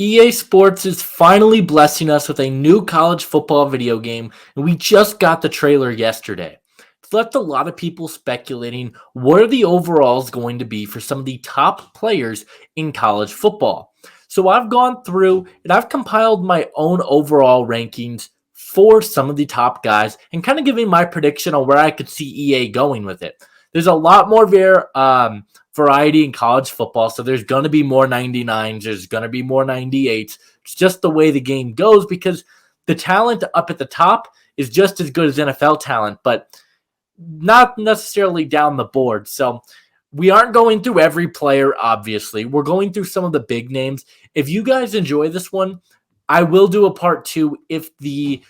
EA Sports is finally blessing us with a new college football video game, and we just got the trailer yesterday. It's left a lot of people speculating what are the overalls going to be for some of the top players in college football. So I've gone through and I've compiled my own overall rankings for some of the top guys and kind of giving my prediction on where I could see EA going with it. There's a lot more variety in college football. So there's going to be more 99s. There's going to be more 98s. It's just the way the game goes because the talent up at the top is just as good as NFL talent, but not necessarily down the board. So we aren't going through every player, obviously. We're going through some of the big names. If you guys enjoy this one, I will do a part two if the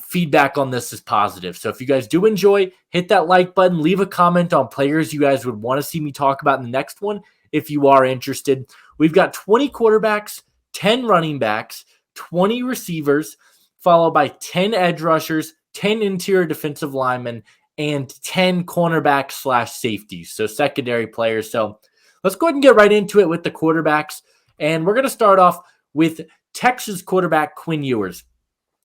feedback on this is positive. So if you guys do enjoy, hit that like button, leave a comment on players you guys would want to see me talk about in the next one if you are interested. We've got 20 quarterbacks, 10 running backs, 20 receivers, followed by 10 edge rushers, 10 interior defensive linemen, and 10 cornerbacks / safeties, so secondary players. So let's go ahead and get right into it with the quarterbacks. And we're going to start off with Texas quarterback Quinn Ewers.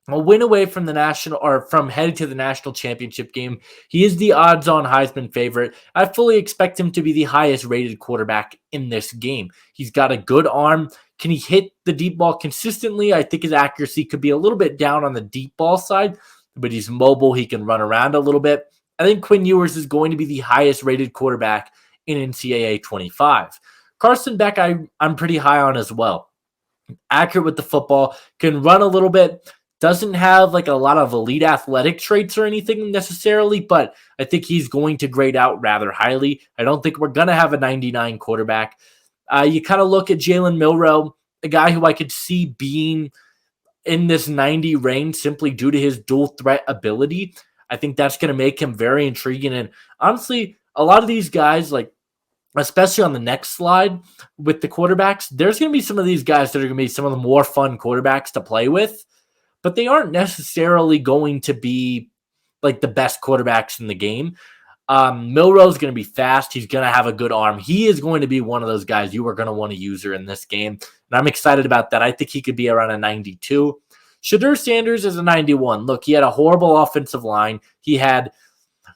A win away from the national or from headed to the national championship game. He is the odds-on Heisman favorite. I fully expect him to be the highest rated quarterback in this game. He's got a good arm. Can he hit the deep ball consistently? I think his accuracy could be a little bit down on the deep ball side, but he's mobile. He can run around a little bit. I think Quinn Ewers is going to be the highest rated quarterback in NCAA 25. Carson Beck, I'm pretty high on as well. Accurate with the football, can run a little bit. Doesn't have like a lot of elite athletic traits or anything necessarily, but I think he's going to grade out rather highly. I don't think we're going to have a 99 quarterback. You kind of look at Jalen Milroe, a guy who I could see being in this 90 range simply due to his dual threat ability. I think that's going to make him very intriguing. And honestly, a lot of these guys, like especially on the next slide with the quarterbacks, there's going to be some of these guys that are going to be some of the more fun quarterbacks to play with. But they aren't necessarily going to be like the best quarterbacks in the game. Milroe is going to be fast. He's going to have a good arm. He is going to be one of those guys you are going to want to use her in this game. And I'm excited about that. I think he could be around a 92. Shadur Sanders is a 91. Look, he had a horrible offensive line. He had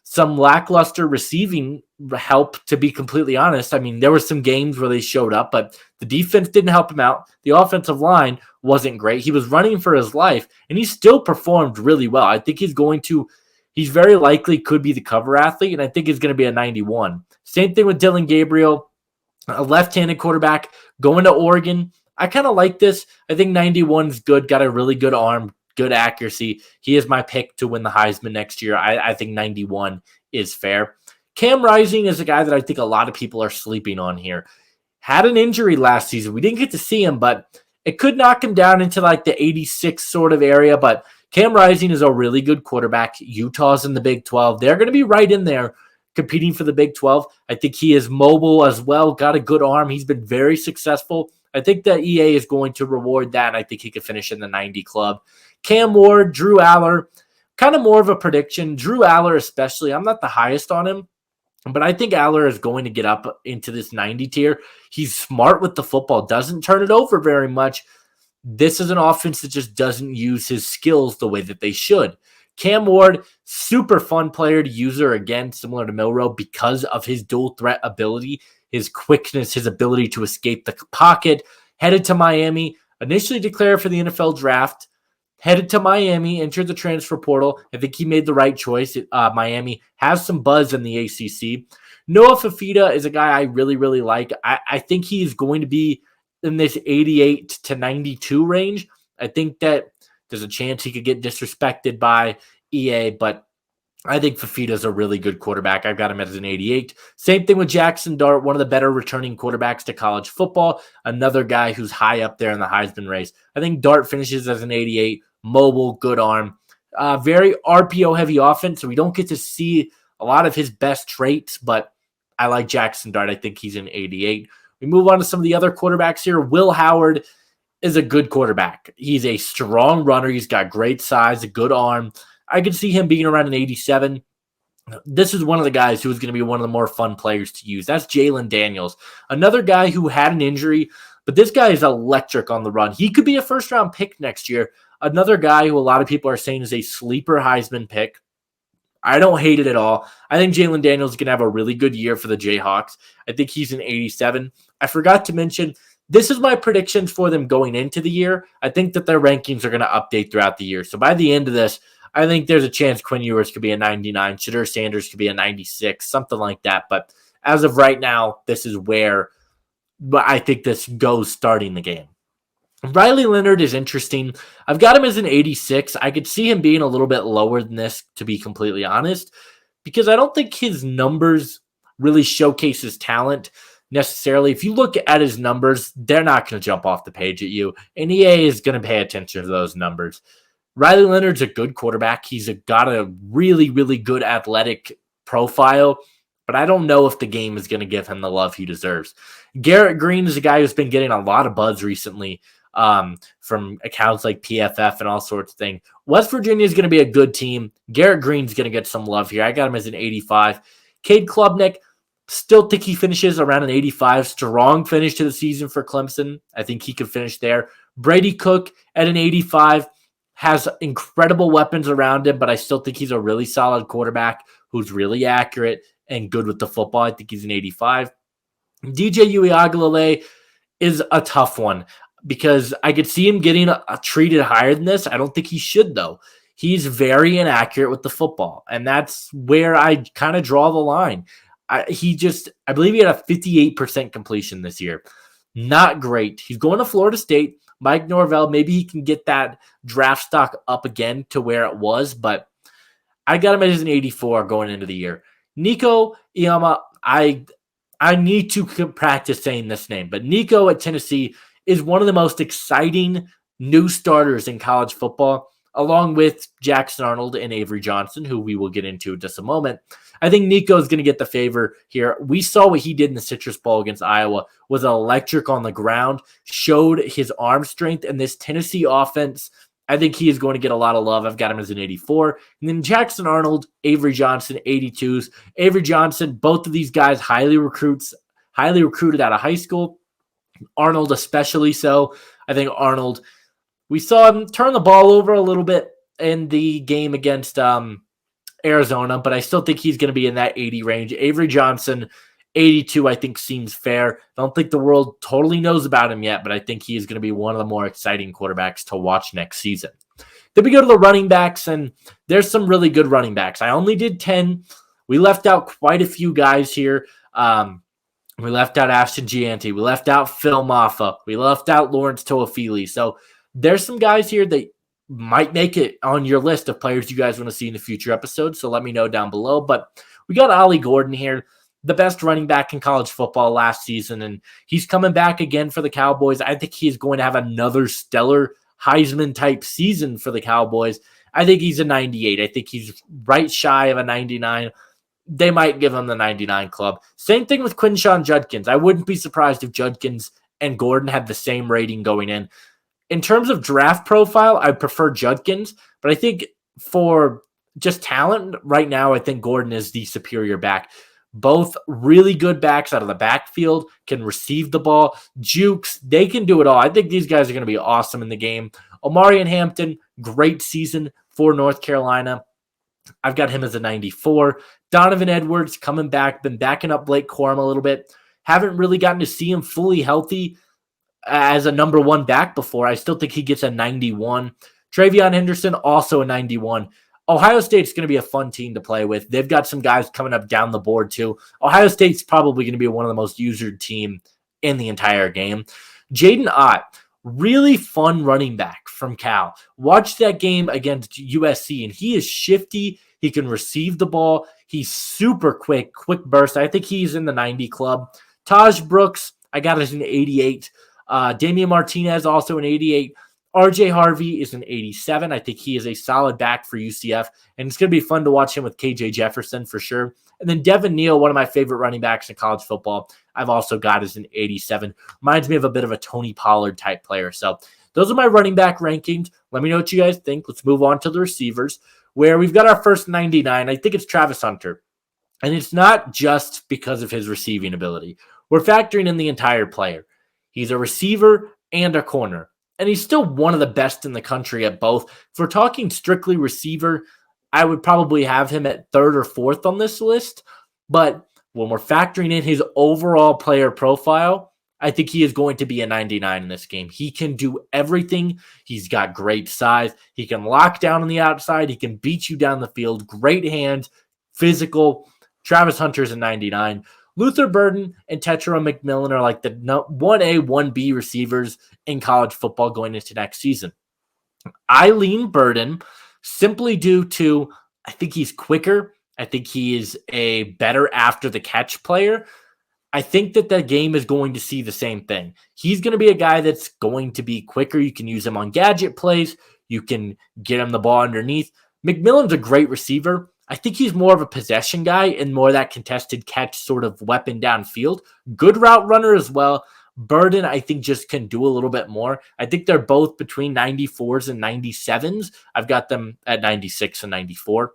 some lackluster receiving help, to be completely honest. I mean, there were some games where they showed up, but the defense didn't help him out. The offensive line wasn't great. He was running for his life, and he still performed really well. I think he's very likely could be the cover athlete, and I think he's going to be a 91. Same thing with Dylan Gabriel, a left-handed quarterback going to Oregon. I kind of like this. I think 91 is good, got a really good arm, good accuracy. He is my pick to win the Heisman next year. I think 91 is fair. Cam Rising is a guy that I think a lot of people are sleeping on here. Had an injury last season. We didn't get to see him, but it could knock him down into like the 86 sort of area. But Cam Rising is a really good quarterback. Utah's in the Big 12. They're going to be right in there competing for the Big 12. I think he is mobile as well, got a good arm. He's been very successful. I think that EA is going to reward that, and I think he could finish in the 90 club. Cam Ward, Drew Aller, kind of more of a prediction. Drew Aller especially, I'm not the highest on him, but I think Aller is going to get up into this 90 tier. He's smart with the football, doesn't turn it over very much. This is an offense that just doesn't use his skills the way that they should. Cam Ward, super fun player to use her, again, similar to Milroe, because of his dual threat ability, his quickness, his ability to escape the pocket. Headed to Miami, initially declared for the NFL draft, headed to Miami, entered the transfer portal. I think he made the right choice. Miami has some buzz in the ACC. Noah Fafita is a guy I really, really like. I think he's going to be in this 88 to 92 range. I think that there's a chance he could get disrespected by EA, but I think Fafita's a really good quarterback. I've got him as an 88. Same thing with Jackson Dart, one of the better returning quarterbacks to college football. Another guy who's high up there in the Heisman race. I think Dart finishes as an 88. Mobile, good arm. Very RPO-heavy offense, so we don't get to see a lot of his best traits, but I like Jackson Dart. I think he's an 88. We move on to some of the other quarterbacks here. Will Howard is a good quarterback. He's a strong runner. He's got great size, a good arm. I could see him being around an 87. This is one of the guys who is going to be one of the more fun players to use. That's Jalen Daniels, another guy who had an injury, but this guy is electric on the run. He could be a first-round pick next year. Another guy who a lot of people are saying is a sleeper Heisman pick. I don't hate it at all. I think Jalen Daniels is going to have a really good year for the Jayhawks. I think he's an 87. I forgot to mention, this is my predictions for them going into the year. I think that their rankings are going to update throughout the year. So by the end of this, I think there's a chance Quinn Ewers could be a 99, Shadur Sanders could be a 96, something like that. But as of right now, this is where I think this goes starting the game. Riley Leonard is interesting. I've got him as an 86. I could see him being a little bit lower than this, to be completely honest, because I don't think his numbers really showcase his talent necessarily. If you look at his numbers, they're not going to jump off the page at you, and EA is going to pay attention to those numbers. Riley Leonard's a good quarterback. He's got a really, really good athletic profile, but I don't know if the game is going to give him the love he deserves. Garrett Green is a guy who's been getting a lot of buzz recently from accounts like PFF and all sorts of things. West Virginia is going to be a good team. Garrett Green's going to get some love here. I got him as an 85. Cade Klubnik, still think he finishes around an 85. Strong finish to the season for Clemson. I think he could finish there. Brady Cook at an 85. Has incredible weapons around him, but I still think he's a really solid quarterback who's really accurate and good with the football. I think he's an 85. DJ Uiagalelei is a tough one because I could see him getting treated higher than this. I don't think he should, though. He's very inaccurate with the football, and that's where I kind of draw the line. I believe he had a 58% completion this year. Not great. He's going to Florida State. Mike Norvell, maybe he can get that draft stock up again to where it was, but I got him as an 84 going into the year. Nico Iama, I need to practice saying this name, but Nico at Tennessee is one of the most exciting new starters in college football, along with Jackson Arnold and Avery Johnson, who we will get into in just a moment. I think Nico is going to get the favor here. We saw what he did in the Citrus Bowl against Iowa, was electric on the ground, showed his arm strength, and this Tennessee offense, I think he is going to get a lot of love. I've got him as an 84. And then Jackson Arnold, Avery Johnson, 82s. Avery Johnson, both of these guys highly recruited out of high school. Arnold especially so. I think Arnold, we saw him turn the ball over a little bit in the game against Arizona, but I still think he's going to be in that 80 range. Avery Johnson, 82, I think seems fair. I don't think the world totally knows about him yet, but I think he is going to be one of the more exciting quarterbacks to watch next season. Then we go to the running backs, and there's some really good running backs. I only did 10. We left out quite a few guys here. We left out Ashton Gianti. We left out Phil Maffa. We left out Lawrence Toafili. So there's some guys here that might make it on your list of players you guys want to see in the future episodes. So let me know down below. But we got Ollie Gordon here, the best running back in college football last season. And he's coming back again for the Cowboys. I think he's going to have another stellar Heisman type season for the Cowboys. I think he's a 98. I think he's right shy of a 99. They might give him the 99 club. Same thing with Quinshawn Judkins. I wouldn't be surprised if Judkins and Gordon had the same rating going in. In terms of draft profile, I prefer Judkins, but I think for just talent right now, I think Gordon is the superior back. Both really good backs out of the backfield, can receive the ball, jukes, they can do it all. I think these guys are going to be awesome in the game. Omarion Hampton, great season for North Carolina. I've got him as a 94. Donovan Edwards coming back, been backing up Blake Corum a little bit. Haven't really gotten to see him fully healthy as a number one back before. I still think he gets a 91. Travion Henderson, also a 91. Ohio State's going to be a fun team to play with. They've got some guys coming up down the board too. Ohio State's probably going to be one of the most usered team in the entire game. Jaden Ott, really fun running back from Cal. Watch that game against USC, and he is shifty. He can receive the ball. He's super quick burst. I think he's in the 90 club. Taj Brooks, I got it an 88. Damian Martinez, also an 88. RJ Harvey is an 87. I think he is a solid back for UCF, and it's going to be fun to watch him with KJ Jefferson for sure. And then Devin Neal, one of my favorite running backs in college football, I've also got as an 87. Reminds me of a bit of a Tony Pollard type player. So those are my running back rankings. Let me know what you guys think. Let's move on to the receivers, where we've got our first 99. I think it's Travis Hunter. And it's not just because of his receiving ability. We're factoring in the entire player. He's a receiver and a corner. And he's still one of the best in the country at both. If we're talking strictly receiver, I would probably have him at third or fourth on this list. But when we're factoring in his overall player profile, I think he is going to be a 99 in this game. He can do everything. He's got great size. He can lock down on the outside. He can beat you down the field. Great hands, physical. Travis Hunter's a 99. Luther Burden and Tetra McMillan are like the 1A, 1B receivers in college football going into next season. I lean Burden simply due to I think he's quicker. I think he is a better after the catch player. I think that the game is going to see the same thing. He's going to be a guy that's going to be quicker. You can use him on gadget plays. You can get him the ball underneath. McMillan's a great receiver. I think he's more of a possession guy and more that contested catch sort of weapon downfield. Good route runner as well. Burden, I think, just can do a little bit more. I think they're both between 94s and 97s. I've got them at 96 and 94.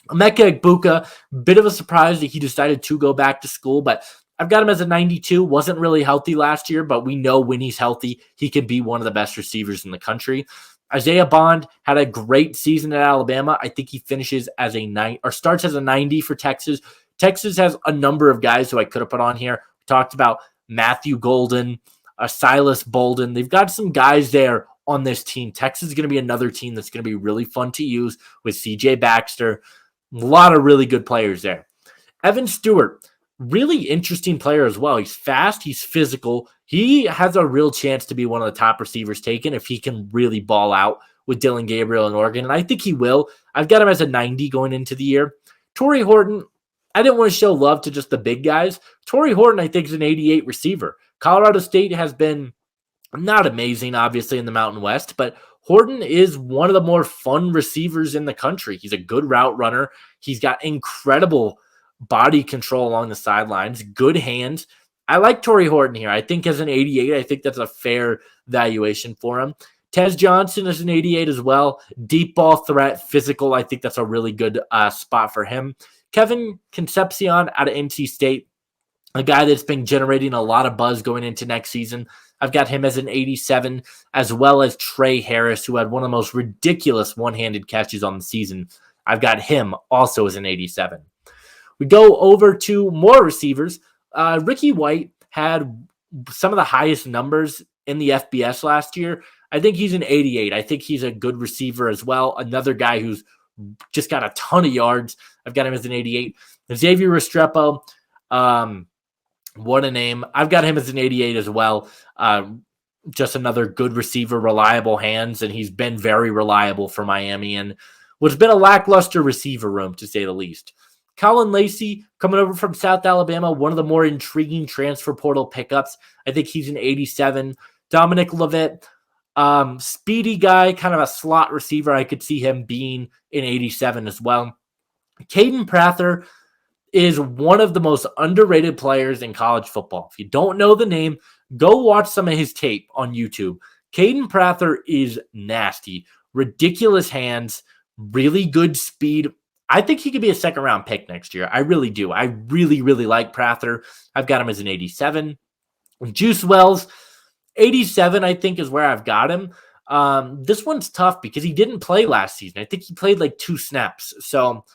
Emeka Egbuka, bit of a surprise that he decided to go back to school, but I've got him as a 92. Wasn't really healthy last year, but we know when he's healthy, he can be one of the best receivers in the country. Isaiah Bond had a great season at Alabama. I think he finishes as a 9 or starts as a 90 for Texas. Texas has a number of guys who I could have put on here. We talked about Matthew Golden, Silas Bolden. They've got some guys there on this team. Texas is going to be another team that's going to be really fun to use with CJ Baxter. A lot of really good players there. Evan Stewart, really interesting player as well. He's fast. He's physical. He has a real chance to be one of the top receivers taken if he can really ball out with Dylan Gabriel in Oregon. And I think he will. I've got him as a 90 going into the year. Torrey Horton, I didn't want to show love to just the big guys. Torrey Horton, I think, is an 88 receiver. Colorado State has been not amazing, obviously, in the Mountain West, but Horton is one of the more fun receivers in the country. He's a good route runner. He's got incredible body control along the sidelines, good hands. I like Torrey Horton here. I think as an 88, I think that's a fair valuation for him. Tez Johnson is an 88 as well. Deep ball threat, physical. I think that's a really good spot for him. Kevin Concepcion out of NC State, a guy that's been generating a lot of buzz going into next season. I've got him as an 87, as well as Trey Harris, who had one of the most ridiculous one-handed catches on the season. I've got him also as an 87. We go over to more receivers. Ricky White had some of the highest numbers in the FBS last year. I think he's an 88. I think he's a good receiver as well. Another guy who's just got a ton of yards. I've got him as an 88. Xavier Restrepo, what a name. I've got him as an 88 as well. Just another good receiver, reliable hands, and he's been very reliable for Miami and what's been a lackluster receiver room, to say the least. Colin Lacey, coming over from South Alabama, one of the more intriguing transfer portal pickups. I think he's an 87. Dominic Levitt, speedy guy, kind of a slot receiver. I could see him being an 87 as well. Caden Prather is one of the most underrated players in college football. If you don't know the name, go watch some of his tape on YouTube. Caden Prather is nasty. Ridiculous hands, really good speed. I think he could be a second-round pick next year. I really do. I really, really like Prather. I've got him as an 87. Juice Wells, 87, I think, is where I've got him. This one's tough because he didn't play last season. I think he played like 2 snaps. So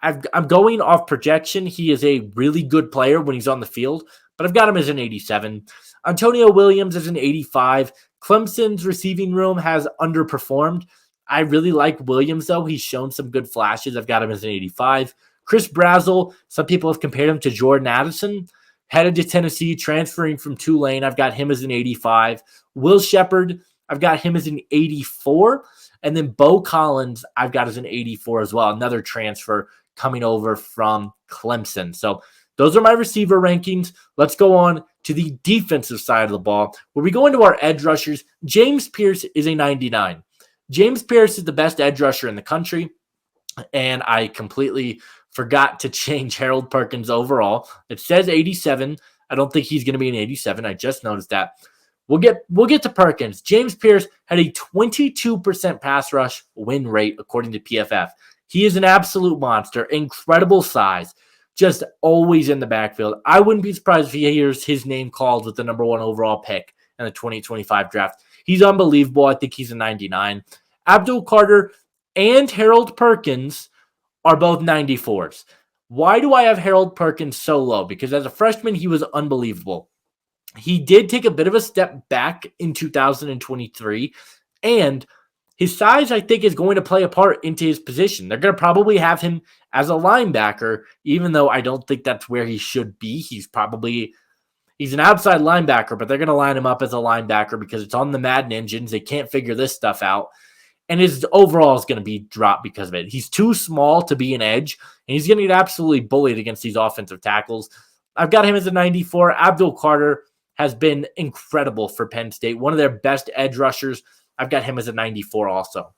I'm going off projection. He is a really good player when he's on the field, but I've got him as an 87. Antonio Williams is an 85. Clemson's receiving room has underperformed. I really like Williams, though. He's shown some good flashes. I've got him as an 85. Chris Brazzell, some people have compared him to Jordan Addison. Headed to Tennessee, transferring from Tulane. I've got him as an 85. Will Shepard, I've got him as an 84. And then Bo Collins, I've got as an 84 as well. Another transfer coming over from Clemson. So those are my receiver rankings. Let's go on to the defensive side of the ball, where we go into our edge rushers. James Pierce is a 99. James Pierce is the best edge rusher in the country, and I completely forgot to change Harold Perkins overall. It says 87. I don't think he's going to be an 87. I just noticed that. We'll get to Perkins. James Pierce had a 22% pass rush win rate according to PFF. He is an absolute monster, incredible size, just always in the backfield. I wouldn't be surprised if he hears his name called with the number 1 overall pick in the 2025 draft. He's unbelievable. I think he's a 99. Abdul Carter and Harold Perkins are both 94s. Why do I have Harold Perkins so low? Because as a freshman, he was unbelievable. He did take a bit of a step back in 2023, and his size, I think, is going to play a part into his position. They're going to probably have him as a linebacker, even though I don't think that's where he should be. He's an outside linebacker, but they're going to line him up as a linebacker because it's on the Madden engines. They can't figure this stuff out. And his overall is going to be dropped because of it. He's too small to be an edge, and he's going to get absolutely bullied against these offensive tackles. I've got him as a 94. Abdul Carter has been incredible for Penn State, one of their best edge rushers. I've got him as a 94 also.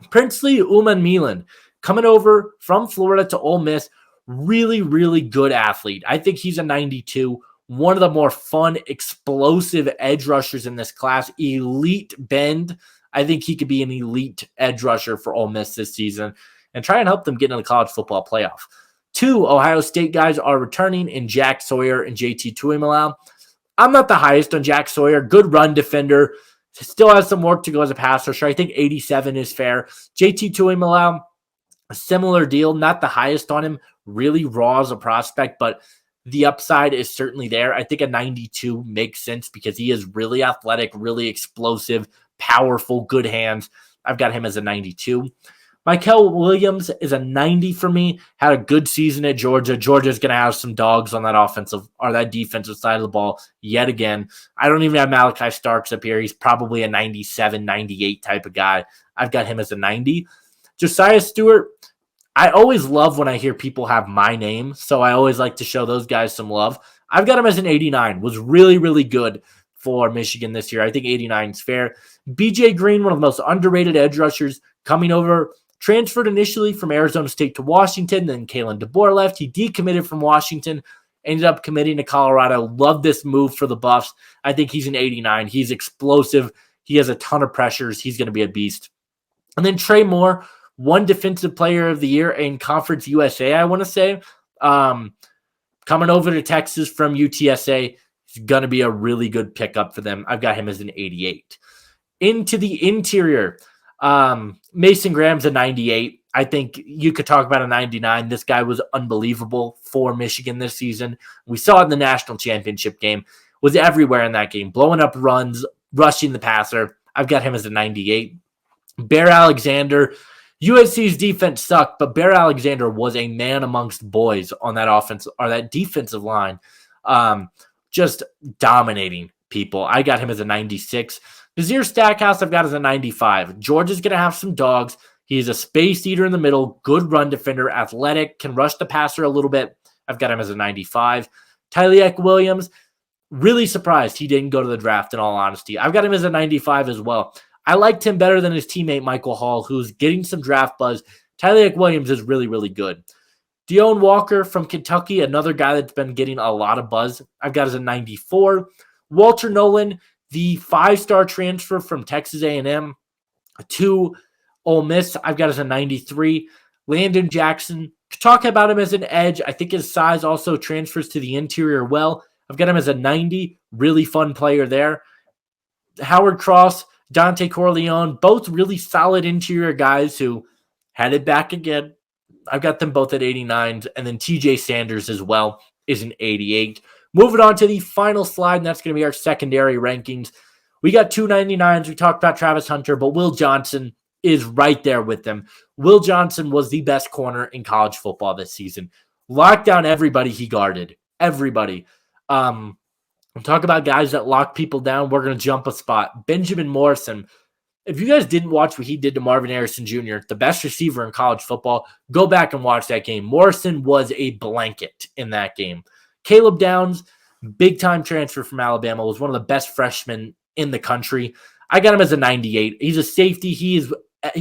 Princely Umanmielen, coming over from Florida to Ole Miss, really, really good athlete. I think he's a 92. One of the more fun, explosive edge rushers in this class. Elite bend. I think he could be an elite edge rusher for Ole Miss this season and try and help them get into the college football playoff. 2 Ohio State guys are returning in Jack Sawyer and JT Tuimoloau. I'm not the highest on Jack Sawyer. Good run defender. Still has some work to go as a pass rusher. I think 87 is fair. JT Tuimoloau, a similar deal. Not the highest on him. Really raw as a prospect, but the upside is certainly there. I think a 92 makes sense because he is really athletic, really explosive, powerful, good hands. I've got him as a 92. Michael Williams is a 90 for me. Had a good season at Georgia. Georgia's going to have some dogs on that offensive or that defensive side of the ball yet again. I don't even have Malachi Starks up here. He's probably a 97, 98 type of guy. I've got him as a 90. Josiah Stewart, I always love when I hear people have my name, so I always like to show those guys some love. I've got him as an 89. Was really, really good for Michigan this year. I think 89 is fair. BJ Green, one of the most underrated edge rushers, coming over. Transferred initially from Arizona State to Washington, then Kalen DeBoer left. He decommitted from Washington, ended up committing to Colorado. Love this move for the Buffs. I think he's an 89. He's explosive. He has a ton of pressures. He's going to be a beast. And then Trey Moore, one defensive player of the year in Conference USA, I want to say. Coming over to Texas from UTSA. He's going to be a really good pickup for them. I've got him as an 88. Into the interior. Mason Graham's a 98. I think you could talk about a 99. This guy was unbelievable for Michigan this season. We saw it in the national championship game. Was everywhere in that game, blowing up runs, rushing the passer. I've got him as a 98. Bear Alexander, USC's defense sucked, but Bear Alexander was a man amongst boys on that offense or that defensive line. Just dominating people. I got him as a 96. Nazir Stackhouse, I've got as a 95. Georgia's going to have some dogs. He's a space eater in the middle, good run defender, athletic, can rush the passer a little bit. I've got him as a 95. Tyleek Williams, really surprised he didn't go to the draft, in all honesty. I've got him as a 95 as well. I liked him better than his teammate Michael Hall, who's getting some draft buzz. Tyleek Williams is really, really good. Deone Walker from Kentucky, another guy that's been getting a lot of buzz. I've got as a 94. Walter Nolan, the 5-star transfer from Texas A&M to Ole Miss, I've got as a 93. Landon Jackson, talk about him as an edge. I think his size also transfers to the interior well. I've got him as a 90. Really fun player there. Howard Cross, Dante Corleone, both really solid interior guys who had it back again. I've got them both at 89s. And then TJ Sanders as well is an 88. Moving on to the final slide, and that's going to be our secondary rankings. We got 299s. We talked about Travis Hunter, but Will Johnson is right there with them. Will Johnson was the best corner in college football this season. Locked down everybody he guarded. Everybody. We'll talk about guys that lock people down. We're going to jump a spot. Benjamin Morrison. If you guys didn't watch what he did to Marvin Harrison Jr., the best receiver in college football, go back and watch that game. Morrison was a blanket in that game. Caleb Downs, big-time transfer from Alabama, was one of the best freshmen in the country. I got him as a 98. He's a safety. He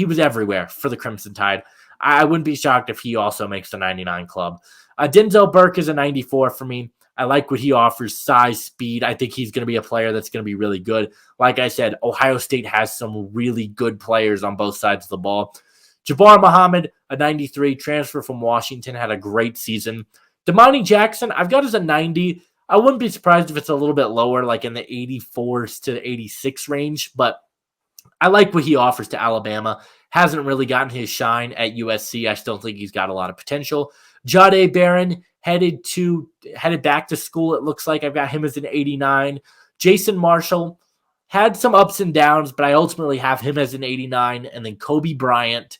was everywhere for the Crimson Tide. I wouldn't be shocked if he also makes the 99 club. Denzel Burke is a 94 for me. I like what he offers, size, speed. I think he's going to be a player that's going to be really good. Like I said, Ohio State has some really good players on both sides of the ball. Jabbar Muhammad, a 93, transfer from Washington, had a great season. Damani Jackson, I've got as a 90. I wouldn't be surprised if it's a little bit lower, like in the 84s to 86 range, but I like what he offers to Alabama. Hasn't really gotten his shine at USC. I still think he's got a lot of potential. Jahdae Barron headed back to school. It looks like I've got him as an 89. Jason Marshall had some ups and downs, but I ultimately have him as an 89. And then Kobe Bryant,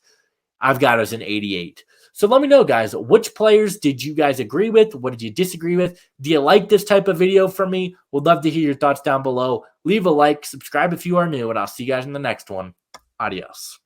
I've got as an 88. So let me know, guys, which players did you guys agree with? What did you disagree with? Do you like this type of video from me? Would love to hear your thoughts down below. Leave a like, subscribe if you are new, and I'll see you guys in the next one. Adios.